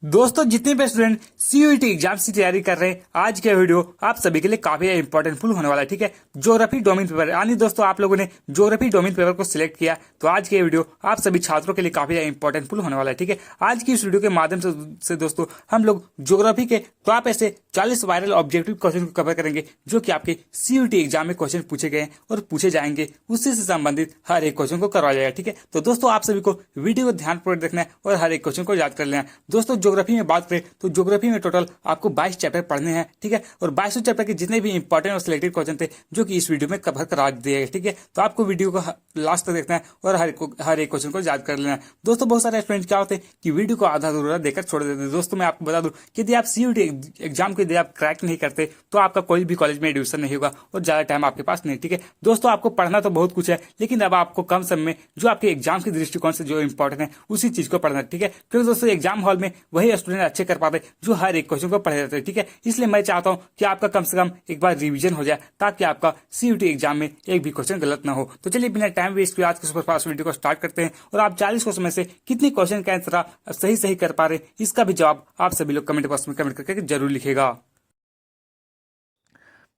दोस्तों जितने भी स्टूडेंट सीयूईटी एग्जाम की तैयारी कर रहे हैं, आज का वीडियो आप सभी के लिए काफी इंपॉर्टेंट फुल होने वाला है। ठीक है, ज्योग्राफी डोमेन पेपर यानी दोस्तों आप लोगों ने ज्योग्राफी डोमेन पेपर को सिलेक्ट किया तो आज के वीडियो आप सभी छात्रों के लिए काफी इंपॉर्टेंट फुल होने वाला है। ठीक है, आज की इस वीडियो के माध्यम से दोस्तों हम लोग ज्योग्राफी के टॉप ऐसे 40 वायरल ऑब्जेक्टिव क्वेश्चन को कवर करेंगे जो कि आपके सीयूईटी एग्जाम में क्वेश्चन पूछे गए और पूछे जाएंगे, उससे संबंधित हर एक क्वेश्चन को करवाया जाएगा। ठीक है, तो दोस्तों आप सभी को वीडियो को ध्यानपूर्वक देखना है और हर एक क्वेश्चन को याद कर लेना है। दोस्तों ज्योग्राफी में बात करें तो ज्योग्राफी में टोटल आपको 22 चैप्टर पढ़ने हैं। ठीक है, और 22 चैप्टर के जितने भी इंपॉर्टेंट और सिलेक्टेड क्वेश्चन थे जो कि इस वीडियो में कवर करा दिए गए। ठीक है, तो आपको वीडियो को लास्ट तक देखना है और हर एक क्वेश्चन को याद कर लेना है। दोस्तों बहुत सारे स्टूडेंट क्या होते हैं कि वीडियो को आधा अधूरा देकर छोड़ देते हैं। दोस्तों मैं आपको बता दूं कि यदि आप सीयूईटी एग्जाम के यदि आप क्रैक नहीं करते तो आपका कोई भी कॉलेज में एडमिशन नहीं होगा और ज्यादा टाइम आपके पास नहीं। ठीक है दोस्तों, आपको पढ़ना तो बहुत कुछ है, लेकिन अब आपको कम समय में जो आपके एग्जाम के दृष्टिकोण से जो इंपॉर्टेंट है उसी चीज को पढ़ना है। ठीक है, क्योंकि दोस्तों एग्जाम हॉल में वही स्टूडेंट अच्छे कर पाते जो हर एक क्वेश्चन को पढ़े रहते हैं। ठीक है, इसलिए मैं चाहता हूं कि आपका कम से कम एक बार रिवीजन हो जाए ताकि आपका सीयूईटी एग्जाम में एक भी क्वेश्चन गलत ना हो। तो चलिए बिना टाइम वेस्ट किए आज के सुपरफास्ट वीडियो को स्टार्ट करते हैं और आप 40 क्वेश्चन में से कितने क्वेश्चन का आंसर सही कर पा रहे हैं इसका भी जवाब आप सभी लोग कमेंट बॉक्स में कमेंट करके जरूर लिखेगा।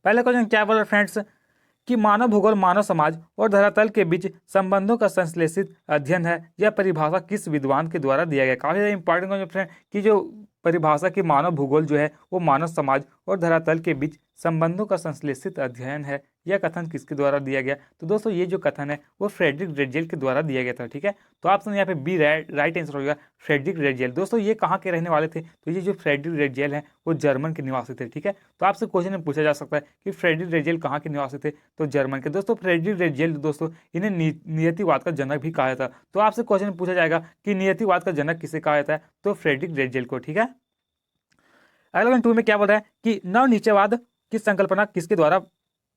पहला क्वेश्चन क्या बोल रहे फ्रेंड्स कि मानव भूगोल मानव समाज और धरातल के बीच संबंधों का संश्लेषित अध्ययन है। यह परिभाषा किस विद्वान के द्वारा दिया गया। काफी इंपॉर्टेंट क्वेश्चन फ्रेंड कि जो परिभाषा की मानव भूगोल जो है वो मानव समाज और धरातल के बीच संबंधों का संश्लेषित अध्ययन है, यह कथन किसके द्वारा दिया गया। तो दोस्तों ये जो कथन है वो फ्रेडरिक ड्रेजेल के द्वारा दिया गया था। ठीक है, तो ऑप्शन यहाँ पे बी राइट आंसर होगा फ्रेडरिक ड्रेजेल। दोस्तों ये कहाँ के रहने वाले थे, तो ये जो फ्रेडरिक ड्रेजेल हैं वो जर्मन के निवासी थे। ठीक है, तो आपसे क्वेश्चन में पूछा जा सकता है कि फ्रेडरिक ड्रेजेल कहाँ के निवासी थे, तो जर्मन के। दोस्तों फ्रेडरिक ड्रेजेल दोस्तों इन्हें नियतिवाद का जनक भी कहा जाता है। तो आपसे क्वेश्चन में पूछा जाएगा कि नियतिवाद का जनक किसे कहा जाता है, तो फ्रेडरिक ड्रेजेल को। ठीक है, अगला 2 में क्या बोल रहा है कि नवनिश्चयवाद की संकल्पना किसके द्वारा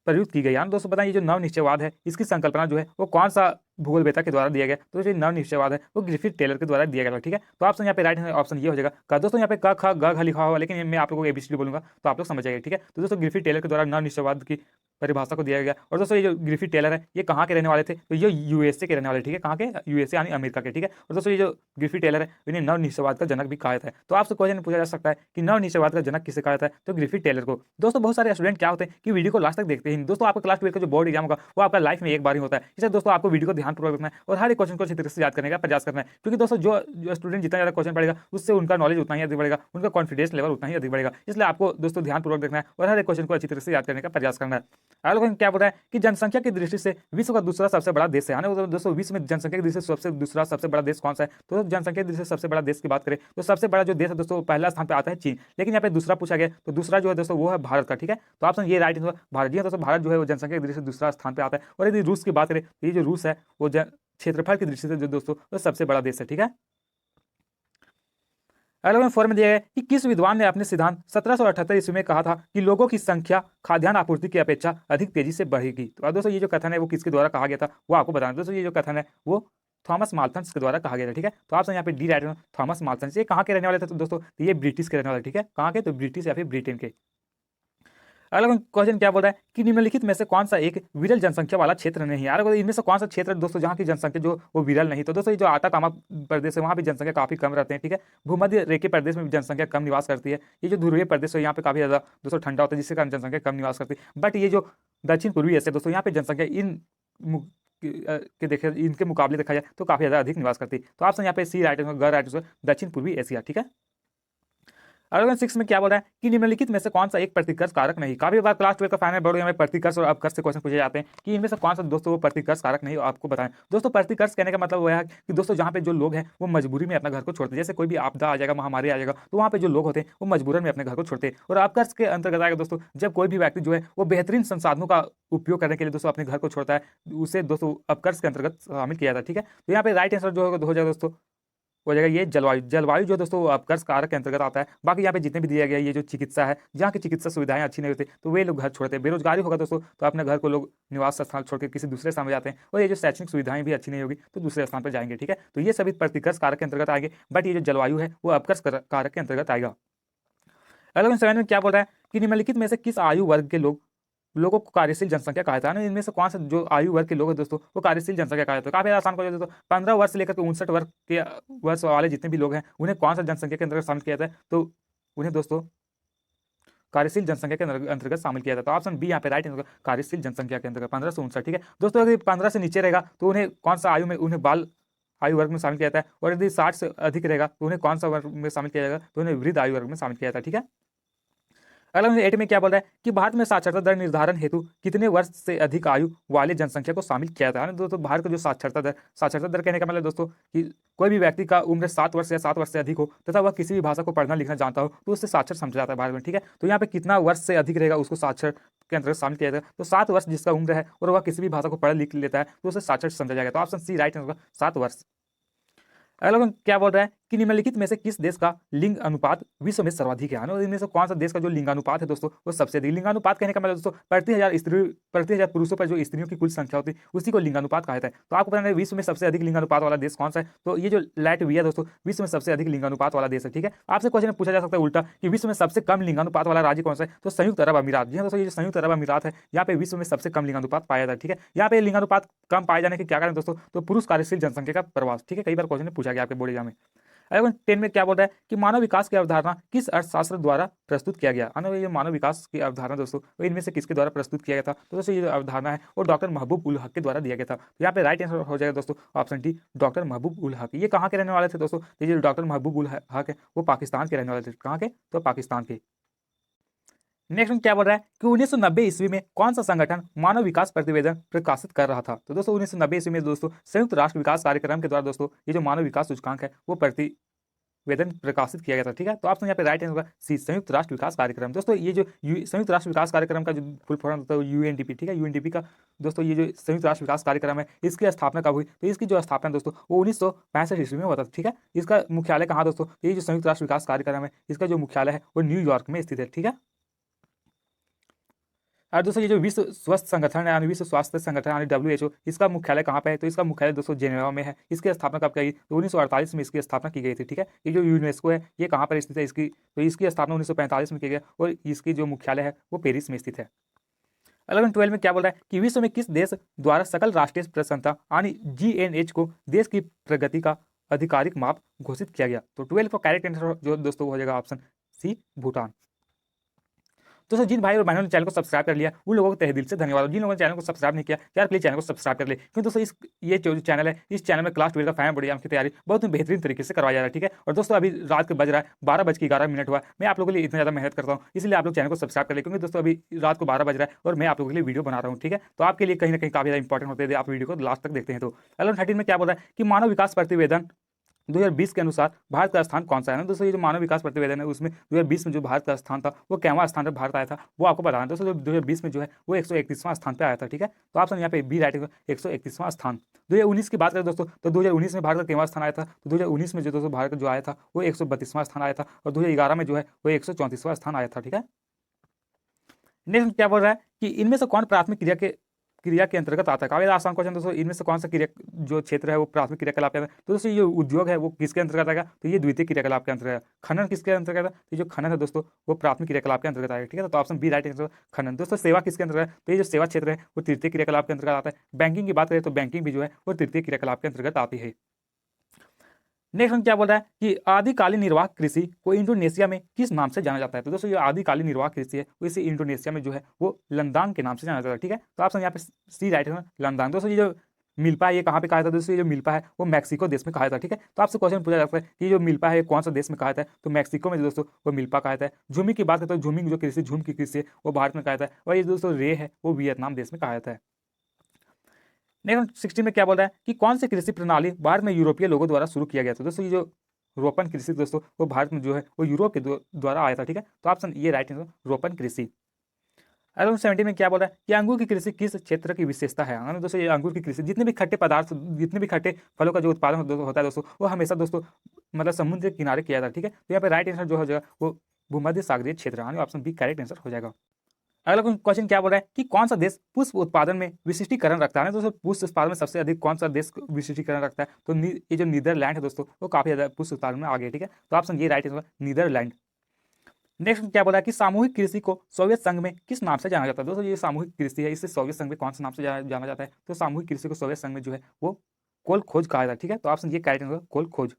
प्रयुक्त की गई। यानी दोस्तों बताएं ये जो नवनिश्चयवाद है इसकी संकल्पना जो है वो कौन सा भूगोल वेता के द्वारा दिया गया। तो जो नवनिश्चयवाद है वो ग्रिफिथ टेलर के द्वारा दिया गया था। ठीक है, तो ऑप्शन यहाँ पे राइट ऑप्शन ये हो जाएगा का। दोस्तों यहाँ पे क ख ग घ लिखा हुआ, लेकिन मैं आप लोगों को एबीसीडी बोलूंगा तो आप लोग समझ जाएंगे। ठीक है, तो दोस्तों ग्रिफिथ टेलर के द्वारा नवनिश्चयवाद की परिभाषा को दिया गया। और दोस्तों ये जो ग्रिफिथ टेलर है ये कहाँ के रहने वाले थे, तो ये यूएसए के रहने वाले। ठीक है, कहाँ के, यूएसए यानी अमेरिका के। ठीक है, और दोस्तों ये जो ग्रिफिथ टेलर है इन्हें नवनिश्चयवाद का जनक भी कहा जाता है। तो आपसे क्वेश्चन पूछा जा सकता है कि नवनिश्चयवाद का जनक किसे कहा जाता है, तो ग्रिफिथ टेलर को। दोस्तों बहुत सारे स्टूडेंट क्या होते हैं कि वीडियो को लास्ट तक देखते हैं। दोस्तों आपका क्लास 12 का जो बोर्ड एग्जाम होगा वो आपका लाइफ में एक बार ही होता है, इसलिए दोस्तों आपको वीडियो को ध्यानपूर्वक देखना है और हर एक क्वेश्चन को अच्छी तरह से याद करने का प्रयास करना है। क्योंकि दोस्तों जो स्टूडेंट जितना ज्यादा क्वेश्चन पढ़ेगा उससे उनका नॉलेज उतना ही अधिक बढ़ेगा, उनका कॉन्फिडेंस लेवल उतना ही अधिक बढ़ेगा। इसलिए आपको दोस्तों ध्यानपूर्वक देखना है और हर एक क्वेश्चन को अच्छी तरह से याद करने का प्रयास करना है। अगला क्वेश्चन क्या बोल रहा है कि जनसंख्या की दृष्टि से विश्व का दूसरा सबसे बड़ा देश है। यानी दोस्तों विश्व में जनसंख्या की दृष्टि से दूसरा सबसे बड़ा देश कौन सा है, तो जनसंख्या की दृष्टि से सबसे बड़ा देश की बात करें तो सबसे बड़ा जो देश है दोस्तों पहला स्थान पे आता है चीन, लेकिन यहाँ पे दूसरा पूछा गया तो दूसरा जो है दोस्तों वो है भारत का। ठीक है, तो ऑप्शन ये राइट आंसर भारत। जी दोस्तों भारत जो है वो जनसंख्या की दृष्टि से दूसरा स्थान पे आता है। और यदि रूस की बात करें तो ये जो रूस है वो क्षेत्रफल की दृष्टि से जो दोस्तों वो सबसे बड़ा देश है। ठीक है, अगला 4 में दिया गया कि किस विद्वान ने अपने सिद्धांत 1778 ईस्वी में कहा था कि लोगों की संख्या खाद्यान्न आपूर्ति की अपेक्षा अधिक तेजी से बढ़ेगी। तो दोस्तों ये जो कथन है वो किसके द्वारा कहा गया था वो आपको बताना। दोस्तों ये जो कथन है वो थॉमस माल्थन्स के द्वारा कहा गया था। ठीक है, तो आप यहाँ पे डी राइट थॉमस माल्थन्स। ये कहाँ के रहने वाले थे, तो दोस्तों ये ब्रिटिश के रहने वाले। ठीक है, कहाँ के, तो ब्रिटिश या फिर ब्रिटेन के। अगला क्वेश्चन क्या बोल रहा है कि निम्नलिखित में से कौन सा एक विरल जनसंख्या वाला क्षेत्र नहीं है। यार इनमें से कौन सा क्षेत्र दोस्तों जहाँ की जनसंख्या जो वो विरल नहीं। तो दोस्तों ये जो आटाकामा प्रदेश है वहाँ भी जनसंख्या काफी कम रहते हैं। ठीक है, भूमध्य रेखीय प्रदेश में भी जनसंख्या कम निवास करती है। ये जो ध्रुवीय प्रदेश है यहाँ पे काफी ज्यादा दोस्तों ठंडा होता है जिसके कारण जनसंख्या कम निवास करती है। बट ये जो दक्षिण पूर्वी एशिया दोस्तों यहाँ पे जनसंख्या देखे इनके मुकाबले देखा जाए तो काफी ज्यादा अधिक निवास करती है। तो ऑप्शन यहाँ पे सी राइट राइट दक्षिण पूर्वी एशिया। ठीक है, अगला 6 में क्या बोल रहा है कि निम्नलिखित में से कौन सा एक प्रतिकर्ष कारक नहीं। काफी बार क्लास 12 का फाइनल बोर्ड में प्रतिकर्ष और अपकर्ष से क्वेश्चन पूछे जाते हैं कि इनमें से कौन सा दोस्तों वो प्रतिकर्ष कारक नहीं आपको बताएं। दोस्तों प्रतिकर्ष कहने का मतलब वो है कि दोस्तों जहाँ पे जो लोग हैं वो मजबूरी में अपना घर को छोड़ते हैं। जैसे कोई भी आपदा आ जाएगा, महामारी आ जाएगा, तो वहाँ पे जो लोग होते हैं वो मजबूरन में अपने घर को छोड़ते हैं। और अपकर्ष के अंतर्गत आएगा दोस्तों जब कोई भी व्यक्ति जो है वो बेहतरीन संसाधनों का उपयोग करने के लिए दोस्तों अपने घर को छोड़ता है, उसे दोस्तों अपकर्ष के अंतर्गत शामिल किया जाता है। ठीक है, तो यहाँ पे राइट आंसर जो हो जाएगा दोस्तों हो जाएगा ये जलवायु जो दोस्तों अपकर्ष कारक के अंतर्गत आता है। बाकी यहाँ पे जितने भी दिया गया ये जो चिकित्सा है, जहाँ की चिकित्सा सुविधाएं अच्छी नहीं होती तो वे लोग घर छोड़ते हैं। बेरोजगारी होगा दोस्तों तो अपने घर को लोग निवास स्थान छोड़ के किसी दूसरे स्थान में जाते हैं। और ये जो शैक्षणिक सुविधाएं भी अच्छी नहीं होगी तो दूसरे स्थान पर जाएंगे। ठीक है, तो ये सभी प्रतिकर्ष कारक के अंतर्गत आएंगे, बट ये जो जलवायु है वो अपकर्ष कारक के अंतर्गत आएगा। अगला 7 में क्या बोल रहा है कि निम्नलिखित में से किस आयु वर्ग के लोग लोगों को कार्यशील जनसंख्या कहा जाता है। इनमें से कौन सा जो आयु वर्ग के लोग हैं दोस्तों वो कार्यशील जनसंख्या कहा जाता है। काफी आसान क्वेश्चन दोस्तों। 15 वर्ष से लेकर के 59 वर्ष के वर्ष वाले जितने भी लोग हैं उन्हें कौन सा जनसंख्या के अंतर्गत शामिल किया जाता है, तो उन्हें दोस्तों कार्यशील जनसंख्या के अंतर्गत शामिल किया जाता है। ऑप्शन बी यहाँ पे राइट आंसर, कार्यशील जनसंख्या के अंतर्गत 15 से 59। ठीक है दोस्तों, अगर 15 से नीचे रहेगा तो उन्हें कौन सा आयु में, उन्हें बाल आयु वर्ग में शामिल किया जाता है, और यदि 60 से अधिक रहेगा तो उन्हें कौन सा वर्ग में शामिल किया जाएगा, तो उन्हें वृद्ध आयु वर्ग में शामिल किया जाता है। ठीक है, अगला 8 में क्या बोल रहा है कि भारत में साक्षरता दर निर्धारण हेतु कितने वर्ष से अधिक आयु वाले जनसंख्या को शामिल किया जाता है। दोस्तों भारत का जो साक्षरता दर कहने का मतलब दोस्तों कि कोई भी व्यक्ति का उम्र 7 वर्ष या 7 वर्ष से अधिक हो तथा वह किसी भी भाषा को पढ़ना लिखना जानता हो तो उससे साक्षर समझा जाता है भारत में। ठीक है, तो यहाँ पे कितना वर्ष से अधिक रहेगा उसको साक्षर के अंतर्गत शामिल किया जाएगा। तो 7 वर्ष जिसका उम्र है और वह किसी भी भाषा को पढ़ लिख लेता है तो उसे साक्षर समझा जाएगा। तो ऑप्शन सी राइट आंसर, 7 वर्ष। अगला क्वेश्चन क्या बोल रहा है कि निम्नलिखित में से किस देश का लिंग अनुपात विश्व में सर्वाधिक है। इनमें से कौन सा देश का जो लिंगानुपात है दोस्तों वो सबसे अधिक। लिंगानुपात कहने का मतलब दोस्तों प्रति हजार पुरुषों पर जो स्त्रियों की कुल संख्या होती है उसी को लिंगानुपात कहा जाता है। तो आपको पता है विश्व में सबसे अधिक लिंगानुपात वाला देश कौन सा है, तो ये जो लैटविया दोस्तों विश्व में सबसे अधिक लिंगानुपात वाला देश है। ठीक है, आपसे क्वेश्चन पूछा जा सकता है उल्टा कि विश्व में सबसे कम लिंगानुपात वाला राज्य कौन सा है, तो संयुक्त अरब अमीरात। जी हाँ दोस्तों, ये जो संयुक्त अरब अमीरात है यहाँ पे विश्व में सबसे कम लिंगानुपात पाया जाता है। ठीक है, यहाँ पे लिंगानुपात कम पाए जाने के क्या कारण दोस्तों, तो पुरुष कार्यशील जनसंख्या का प्रवास। ठीक है, कई बार क्वेश्चन पूछा गया आपके बोर्ड एग्जाम में। अगला 10 में क्या बोल रहा है कि मानव विकास की अवधारणा किस अर्थशास्त्र द्वारा प्रस्तुत किया गया। ये मानव विकास की अवधारणा दोस्तों वो इनमें से किसके द्वारा प्रस्तुत किया गया था, तो दोस्तों ये जो अवधारणा है वो डॉक्टर महबूब उल हक के द्वारा दिया गया था। तो यहाँ पे राइट आंसर हो जाएगा दोस्तों ऑप्शन डी, डॉक्टर महबूब उल हक। ये कहाँ के रहने वाले थे दोस्तों, ये जो डॉक्टर महबूब उल हक है वो पाकिस्तान के रहने वाले थे। कहाँ के, तो पाकिस्तान के। नेक्स्ट क्या बोल रहा है कि 1990 ईस्वी में कौन सा संगठन मानव विकास प्रतिवेदन प्रकाशित कर रहा था। तो दोस्तों 1990 ईस्वी में दोस्तों संयुक्त राष्ट्र विकास कार्यक्रम के द्वारा दोस्तों ये जो मानव विकास सूचकांक है वो प्रतिवेदन प्रकाशित किया गया था। ठीक है, तो आपसे यहाँ पे राइट आंसर होगा सी, संयुक्त राष्ट्र विकास कार्यक्रम। दोस्तों ये जो संयुक्त राष्ट्र विकास कार्यक्रम का जो फुल फॉर्म होता है यूएनडीपी। ठीक है, यूएनडीपी का दोस्तों ये जो संयुक्त राष्ट्र विकास कार्यक्रम है इसकी स्थापना कब हुई, तो इसकी जो स्थापना दोस्तों वो 1965 ईस्वी में हुआ था। ठीक है, इसका मुख्यालय कहाँ दोस्तों, ये जो संयुक्त राष्ट्र विकास कार्यक्रम है इसका जो मुख्यालय है वो न्यूयॉर्क में स्थित है। ठीक है, और दोस्तों ये जो विश्व स्वास्थ्य संगठन है यानी विश्व स्वास्थ्य संगठन यानी WHO इसका मुख्यालय कहाँ पे है, तो इसका मुख्यालय दोस्तों जेनेवा में है। इसकी स्थापना कब की, तो 1948 में इसकी स्थापना की गई थी। ठीक है, ये जो यूनेस्को है ये कहाँ पर स्थित है इसकी, तो इसकी स्थापना 1945 में की गई और इसकी जो मुख्यालय है वो पेरिस में स्थित है। 11-12 में क्या बोल रहा है कि विश्व में किस देश द्वारा सकल राष्ट्रीय प्रसन्नता यानी GNH को देश की प्रगति का आधिकारिक माप घोषित किया गया। तो 12 का करेक्ट आंसर जो दोस्तों हो जाएगा ऑप्शन सी, भूटान। दोस्तों जिन भाई और बहनों ने चैनल को सब्सक्राइब कर लिया उन लोगों को तहे दिल से धन्यवाद। जिन लोगों ने चैनल को सब्सक्राइब नहीं किया यार प्लीज चैनल को सब्सक्राइब कर ले, क्योंकि दोस्तों ये जो चैनल है इस चैनल में क्लास 12 का फाइनल बोर्ड एग्जाम की तैयारी बहुत ही बेहतरीन तरीके से करवाया जा रहा है। ठीक है, और दोस्तों अभी रात के बज रहा है 12:11 हुआ। मैं आप लोगों के लिए इतना ज़्यादा मेहनत करता हूँ, इसलिए आप लोग चैनल को सब्सक्राइब कर ले, क्योंकि दोस्तों अभी रात को 12 बज रहा है और मैं आप लोगों के लिए वीडियो बना रहा हूँ। ठीक है, तो आपके लिए कहीं ना कहीं काफी ज़्यादा इंपॉर्टेंट होते हैं आप वीडियो को लास्ट तक देखते हैं। तो 11-13 में क्या बोल रहा है कि मानव विकास प्रतिवेदन 2020 के अनुसार भारत का स्थान कौन सा है। दोस्तों ये जो मानव विकास प्रतिवेदन है उसमें 2020 में जो भारत का स्थान था वो कैवां स्थान पर भारत आया था वो आपको बताना है। दोस्तों 2020 में जो है वो 131वां स्थान पे आया था। ठीक है, तो ऑप्शन यहाँ पे बी राइट है, 131वां स्थान। 2019 की बात करें दोस्तों तो 2019 में भारत का कैवां स्थान आया था, तो 2019 में जो दोस्तों भारत का जो आया था वो 132वां स्थान आया था, और 2011 में जो है वो 134वां स्थान आया था। ठीक है, नेक्स्ट क्या बोल रहा है कि इनमें से कौन प्राथमिक क्रिया के अंतर्गत आता है। काफी आसान क्वेश्चन दोस्तों, इनमें से कौन सा क्रिया जो क्षेत्र है वो प्राथमिक क्रियाकलाप के अंतर्गत, तो दोस्तों ये उद्योग है वो किसके अंतर्गत आएगा, तो ये द्वितीय क्रियाकलाप के अंतर्गत। खनन किसके अंतर्गत है, तो ये जो खनन है दोस्तों वो प्राथमिक क्रियाकलाप के अंतर्गत आएगा। ठीक है, तो ऑप्शन बी राइट आंसर खनन। दोस्तों सेवा किसके अंतर्गत, तो ये जो सेवा क्षेत्र है वो तृतीय क्रियाकलाप के अंतर्गत आता है। बैंकिंग की बात करें तो बैंकिंग भी जो है वो तृतीय क्रियाकलाप के अंतर्गत आती है। नेक्स्ट क्या बोल रहा है कि आदिकालीन निर्वाह कृषि को इंडोनेशिया में किस नाम से जाना जाता है। तो दोस्तों ये आदिकालीन निर्वाह कृषि है वो इसे इंडोनेशिया में जो है वो लंदांग के नाम से जाना जाता है। ठीक है, तो ऑप्शन यहाँ पे सी राइट है, लंदांग। दोस्तों ये जो मिल्पा है ये कहाँ पे कहा था, दोस्तों ये जो मिल्पा है वो मैक्सिको देश में कहा था। ठीक है, तो आपसे क्वेश्चन पूछा जाता है कि जो मिल्पा है कौन सा देश में कहा था, तो मैक्सिको में दोस्तों वो मिल्पा कहा था। झूमी की बात करते हैं तो झूमी जो कृषि झूम की कृषि है वो भारत में कहा था, और ये दोस्तों रे है वो वियतनाम देश में कहा था। नेक्स्ट 16 में क्या बोल रहा है कि कौन सी कृषि प्रणाली भारत में यूरोपीय लोगों द्वारा शुरू किया गया था। दोस्तों ये जो रोपण कृषि दोस्तों वो भारत में जो है वो यूरोप के द्वारा आया था। ठीक है, तो ऑप्शन ये राइट आंसर रोपण कृषि। अगला 17 में क्या बोल रहा है कि अंगूर की कृषि किस क्षेत्र की विशेषता है। दोस्तों ये अंगूर की कृषि जितने भी खट्टे पदार्थ जितने भी खट्टे फलों का जो उत्पादन होता है दोस्तों वो हमेशा दोस्तों मतलब समुद्र के किनारे किया जाता है। ठीक है, तो यहाँ पे राइट आंसर जो हो जाएगा वो भूमध्य सागरीय क्षेत्र, यानी ऑप्शन बी करेक्ट आंसर हो जाएगा। अगला क्वेश्चन क्या बोल रहा है कि कौन सा देश पुष्प उत्पादन में विशिष्टीकरण रखता है। दोस्तों पुष्प उत्पादन में सबसे अधिक कौन सा देश विशिष्टीकरण रखता है, तो ये जो नीदरलैंड है दोस्तों वो काफी ज्यादा पुष्प उत्पादन में आगे है। ठीक है, तो ऑप्शन ये राइट आंसर नीदरलैंड। नेक्स्ट क्या बोला है कि सामूहिक कृषि को सोवियत संघ में किस नाम से जाना जाता है। दोस्तों ये सामूहिक कृषि है, इसे सोवियत संघ में कौन से नाम से जाना जाता है, तो सामूहिक कृषि को सोवियत संघ में जो है वो कोल खोज कहा जाता है। ठीक है, तो ऑप्शन ये करेक्ट होगा, कोल खोज।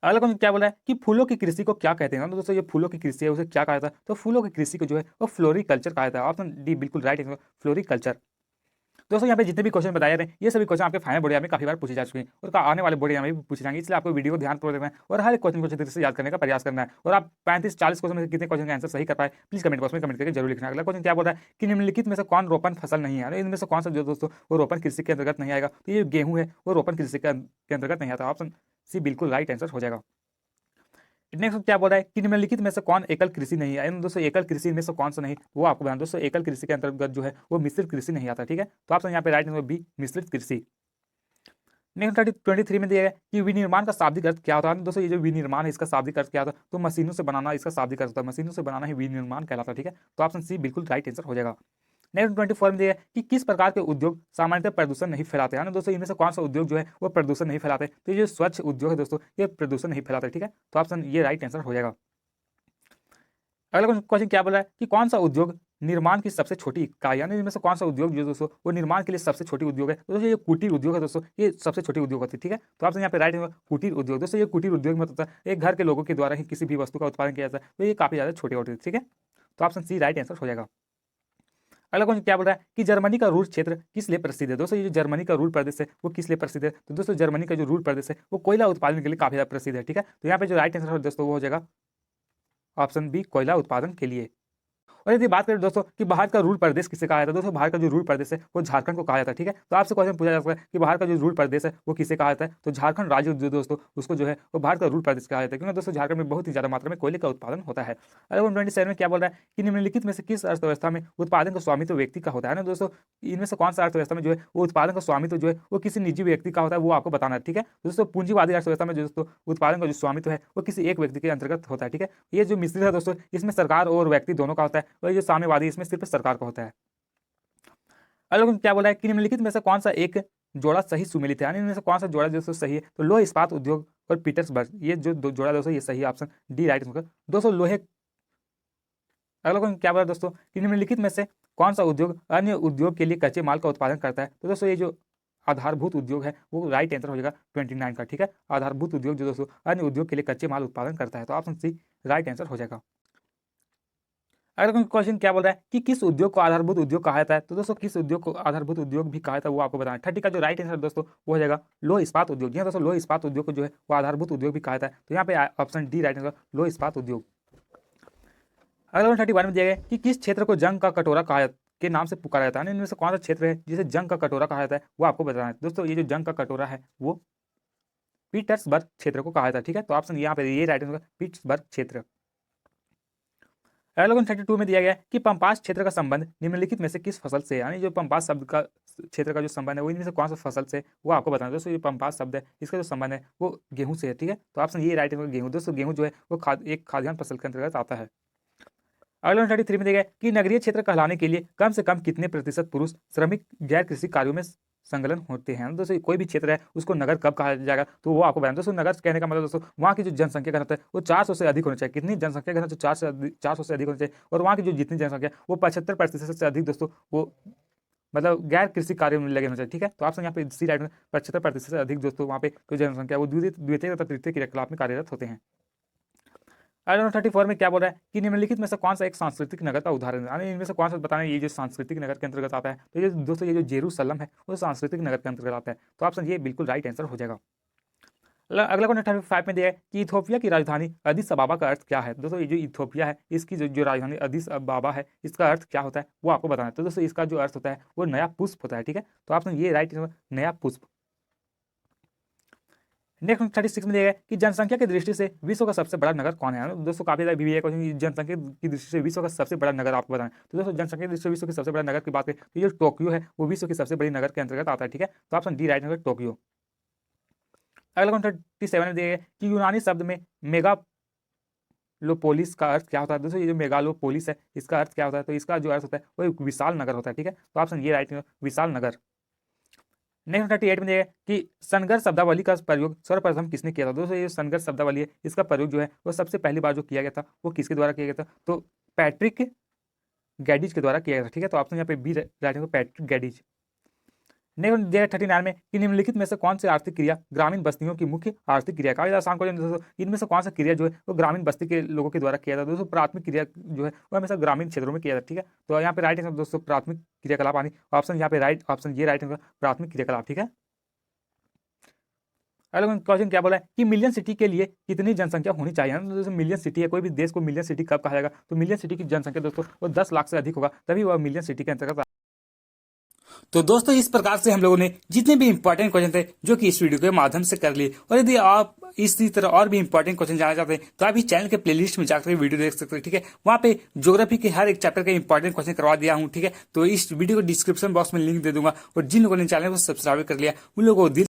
अगला क्वेश्चन क्या बोला है कि फूलों की कृषि को क्या कहते हैं। तो दोस्तों ये फूलों की कृषि है, उसे क्या कहा जाता है, तो फूलों की कृषि को जो है वो फ्लोरिकल्चर कहा जाता है। ऑप्शन डी बिल्कुल राइट है, फ्लोरिकल्चर। दोस्तों यहाँ पे जितने भी क्वेश्चन बताए रहे हैं ये सभी क्वेश्चन आपके फाइनल बोर्ड एग्जाम में काफी बार पूछे जा चुके हैं और आने वाले बोर्ड एग्जाम में भी पूछे जाएंगे, इसलिए आपको वीडियो को ध्यानपूर्वक देखना है और हर एक क्वेश्चन को अच्छे तरीके से याद करने का प्रयास करना है। और आप 35-40 क्वेश्चन में से कितने क्वेश्चन का आंसर सही कर पाए प्लीज कमेंट बॉक्स में कमेंट करके जरूर लिखना। अगला क्वेश्चन क्या बोल रहा है कि निम्नलिखित में से कौन रोपण फसल नहीं है, इनमें से कौन सा जो दोस्तों वो रोपण कृषि के अंतर्गत नहीं आएगा, तो ये गेहूं है वो रोपण कृषि के अंतर्गत नहीं आता। ऑप्शन सी बिल्कुल राइट आंसर हो जाएगा। नेक्स्ट क्या बोल रहा है कि निम्नलिखित में से कौन एकल कृषि नहीं है, दोस्तों एकल कृषि में से कौन सा नहीं वो आपको बताना। दोस्तों एकल कृषि के अंतर्गत जो है वो मिश्रित कृषि नहीं आता। ठीक है, तो ऑप्शन यहाँ पे राइट आंसर बी मिश्रित कृषि। नेक्स्ट 23 में दिया गया कि विनिर्माण का शाब्दिक अर्थ क्या होता है। दोस्तों ये जो विनिर्माण है इसका शाब्दिक अर्थ क्या होता है, तो मशीनों से बनाना इसका शाब्दिक अर्थ होता है, मशीनों से बनाना ही विनिर्माण कहलाता है। ठीक है, तो ऑप्शन सी बिल्कुल राइट आंसर हो जाएगा। नेक्स्ट 24 में दिया गया कि किस प्रकार के उद्योग सामान्यतः प्रदूषण नहीं फैलाते हैं। दोस्तों इनमें से कौन सा उद्योग जो है वो प्रदूषण नहीं फैलाते, तो ये जो स्वच्छ उद्योग है दोस्तों ये प्रदूषण नहीं फैलाते। ठीक है, तो ऑप्शन ये राइट आंसर हो जाएगा। अगला क्वेश्चन क्या बोल रहा है कि कौन सा उद्योग निर्माण की सबसे छोटी इकाई, यानी इनमें से कौन सा उद्योग जो दोस्तों वो निर्माण के लिए सबसे छोटी उद्योग है, तो दोस्तों ये कुटीर उद्योग है। दोस्तों ये सबसे छोटी उद्योग होती है। ठीक है, तो आपसे यहाँ पे राइट होगा कुटीर उद्योग। दोस्तों ये कुटीर उद्योग में होता है एक घर के लोगों के द्वारा ही किसी भी वस्तु का उत्पादन किया जाता है, तो ये काफी ज्यादा छोटे होते हैं। ठीक है, तो ऑप्शन सी राइट आंसर हो जाएगा। अगला क्वेश्चन क्या बोल रहा है कि जर्मनी का रूर क्षेत्र किस लिए प्रसिद्ध है। दोस्तों ये जो जर्मनी का रूर प्रदेश है वो किस लिए प्रसिद्ध है, तो दोस्तों जर्मनी का जो रूर प्रदेश है वो कोयला उत्पादन के लिए काफी ज्यादा प्रसिद्ध है। ठीक है, तो यहाँ पे जो राइट आंसर है दोस्तों वो हो जाएगा ऑप्शन बी कोयला उत्पादन के लिए। और यदि बात करें दोस्तों कि भारत का रूल प्रदेश किसे कहा जाता है, दोस्तों भारत का जो रूल प्रदेश है वो झारखंड को कहा जाता है। ठीक है, तो आपसे क्वेश्चन पूछा जा सकता है कि भारत का जो रूल प्रदेश है वो किसे कहा जाता है, तो झारखंड राज्य जो दोस्तों उसको जो है वो भारत का रूल प्रदेश कहा जाता है, क्योंकि दोस्तों झारखंड में बहुत ही ज्यादा मात्रा में कोयले का उत्पादन होता है। अगर 27 में क्या बोल रहा है कि निम्नलिखित में से किस अर्थव्यवस्था में उत्पादन का स्वामित्व व्यक्ति का होता है ना। दोस्तों इनमें से कौन सा अर्थव्यवस्था में जो है वो उत्पादन का स्वामित्व जो है वो किसी निजी व्यक्ति का होता है वो आपको बताना है। ठीक है, दोस्तों पूंजीवादी अर्थव्यवस्था में जो दोस्तों उत्पादन का जो स्वामित्व है वो किसी एक व्यक्ति के अंतर्गत होता है। ठीक है, ये जो मिश्रित है दोस्तों इसमें सरकार और व्यक्ति दोनों का होता है, और जो साम्यवादी इसमें सिर्फ सरकार का होता है। अगला क्या बोला है कि निम्नलिखित में से कौन सा एक जोड़ा सही सुमेलित है, यानी इनमें से कौन सा जोड़ा दोस्तों सही है, तो लोह इस्पात उद्योग और पीटर्सबर्ग ये जो जोड़ा दोस्तों ये सही ऑप्शन डी राइट होगा दोस्तों लोहे। अगला क्या बोला दोस्तों कि निम्नलिखित में से कौन सा उद्योग अन्य उद्योग के लिए कच्चे माल का उत्पादन करता है, तो दोस्तों ये जो आधारभूत उद्योग है वो राइट आंसर हो जाएगा 29 का। ठीक है, आधारभूत उद्योग जो दोस्तों अन्य उद्योग के लिए कच्चे माल उत्पादन करता है, तो ऑप्शन सी राइट आंसर हो जाएगा। अगला क्वेश्चन क्या बोल रहा है कि किस उद्योग को आधारभूत उद्योग कहा जाता है, तो दोस्तों किस उद्योग को आधारभूत उद्योग भी कहा जाता है वो आपको बताना है। 30 का जो राइट आंसर दोस्तों वो हो जाएगा लोह इस्पात उद्योग। जी हाँ दोस्तों लोह इस्पात उद्योग को जो है वो आधारभूत उद्योग भी कहा जाता है, तो यहाँ पे ऑप्शन डी राइट आंसर लोह इस्पात उद्योग। अगला 31 में दिया गया कि किस क्षेत्र को जंग का कटोरा कहा के नाम से पुकारा जाता है, इनमें से कौन सा क्षेत्र है जिसे जंग का कटोरा कहा जाता है वो आपको बताना है। दोस्तों ये जो जंग का कटोरा है वो पीटर्सबर्ग क्षेत्र को कहा जाता है। ठीक है, तो ऑप्शन यहाँ पे ये राइट आंसर पीटर्सबर्ग क्षेत्र। अगला 32 में दिया गया है कि पंपास क्षेत्र का संबंध निम्नलिखित में से किस फसल से है, यानी जो पंपास शब्द का क्षेत्र का जो संबंध है वो इनमें से कौन सा फसल से वो आपको बताना है। दोस्तों ये पंपास शब्द है इसका जो संबंध है वो गेहूं से है। ठीक है, तो ऑप्शन ये राइट है गेहूं। दोस्तों गेहूं जो है वो एक खाद्यान्न फसल के अंतर्गत आता है। अगला 33 में दिया गया कि नगरीय क्षेत्र कहलाने के लिए कम से कम कितने प्रतिशत पुरुष श्रमिक गैर कृषि कार्यों में संलग्न होते हैं। दोस्तों कोई भी क्षेत्र है उसको नगर कब कहा जाएगा तो वो आपको बताना। दोस्तों नगर कहने का मतलब दोस्तों वहाँ की जो जनसंख्या घनत्व है वो 400 से अधिक होना चाहिए। कितनी जनसंख्या घनत्व 400 से अधिक होना चाहिए, और वहाँ की जो जितनी जनसंख्या वो 75% से अधिक दोस्तों वो मतलब गैर कृषि कार्यों में लगे होना चाहिए। ठीक है, तो आपसे यहाँ पे सी राइट में 75% से अधिक दोस्तों वहाँ पे जो जनसंख्या वो द्वितीय तथा तृतीय क्रियाकलाप में कार्यरत होते हैं। अगला 34 में क्या बोल रहा है कि निम्नलिखित में से कौन सा एक सांस्कृतिक नगर का उदाहरण है, यानी इनमें से कौन सा बताना है ये जो सांस्कृतिक नगर के अंतर्गत आता है, तो ये दोस्तों ये जो जेरूसलम है वो सांस्कृतिक नगर के अंतर्गत आता है, तो ऑप्शन ये बिल्कुल राइट आंसर हो जाएगा। अगला क्वेश्चन 35 में दिया है कि इथोपिया की राजधानी अदिस अबाबा का अर्थ क्या है। दोस्तों ये जो इथोपिया है इसकी जो राजधानी अदिस अबाबा है इसका अर्थ क्या होता है वो आपको बताना है। तो दोस्तों इसका जो अर्थ होता है वो नया पुष्प होता है। ठीक है, तो ऑप्शन ये राइट नया पुष्प। नेक्स्ट 36 में दिया गया कि जनसंख्या की दृष्टि से विश्व का सबसे बड़ा नगर कौन है। दोस्तों काफी ज्यादा भी क्वेश्चन जनसंख्या की दृष्टि से विश्व का सबसे बड़ा नगर आपको बताना है। तो दोस्तों जनसंख्या की दृष्टि से विश्व की सबसे बड़ा नगर की बात करें तो ये जो टोक्यो है वो विश्व की सबसे बड़ी नगर के अंतर्गत आता है। ठीक है, तो ऑप्शन डी राइट नगर टोक्यो। अगला 37 में दिया गया कि यूनानी शब्द में मेगालोपोलिस का अर्थ क्या होता है। दोस्तों ये जो मेगालोपोलिस है इसका अर्थ क्या होता है, तो इसका जो अर्थ होता है वो एक विशाल नगर होता है। ठीक है, तो ऑप्शन ये राइट विशाल नगर। नेक्स्ट 38 में देखिए कि संघर्ष शब्दावली का प्रयोग सर्वप्रथम किसने किया था। दोस्तों ये संघर्ष शब्दावली है, इसका प्रयोग जो है वो सबसे पहली बार जो किया गया था वो किसके द्वारा किया गया था, तो पैट्रिक गैडिज के द्वारा किया गया था। ठीक है, तो ऑप्शन यहाँ पे बी राइट होगा, पैट्रिक गैडिज। नेक्स्ट देखिए 39 में कि निम्नलिखित में से कौन सी आर्थिक क्रिया ग्रामीण बस्तियों की मुख्य आर्थिक क्रिया, काफी आसान क्वेश्चन दोस्तों। इनमें से कौन सा क्रिया जो है वो ग्रामीण बस्ती के लोगों के द्वारा किया था। दोस्तों प्राथमिक क्रिया जो है वो हमेशा ग्रामीण क्षेत्रों में किया जाता है। ठीक है, तो यहाँ पे राइट आंसर दोस्तों प्राथमिक क्रियाकलाप आनी, ऑप्शन यहाँ पे राइट, ऑप्शन ये राइट होगा प्राथमिक क्रियाकलाप। ठीक है, अगला क्वेश्चन क्या बोला है कि मिलियन सिटी के लिए कितनी जनसंख्या होनी चाहिए। दोस्तों मिलियन सिटी है, कोई भी देश को मिलियन सिटी कब कहा जाएगा, तो मिलियन सिटी की जनसंख्या दोस्तों वो 10 लाख से अधिक होगा तभी वह मिलियन सिटी के अंतर्गत। तो दोस्तों इस प्रकार से हम लोगों ने जितने भी इंपॉर्टेंट क्वेश्चन थे जो कि इस वीडियो के माध्यम से कर लिए, और यदि आप इसी तरह और भी इंपॉर्टेंट क्वेश्चन जानना चाहते हैं तो आप इस चैनल के प्लेलिस्ट में जाकर वीडियो देख सकते हैं। ठीक है, वहाँ पे ज्योग्राफी के हर एक चैप्टर के इंपॉर्टेंट क्वेश्चन करवा दिया हूँ। ठीक है, तो इस वीडियो को डिस्क्रिप्शन बॉक्स में लिंक दे दूंगा, और जिन लोगों ने चैनल को सब्सक्राइब कर लिया उन लोगों को दिल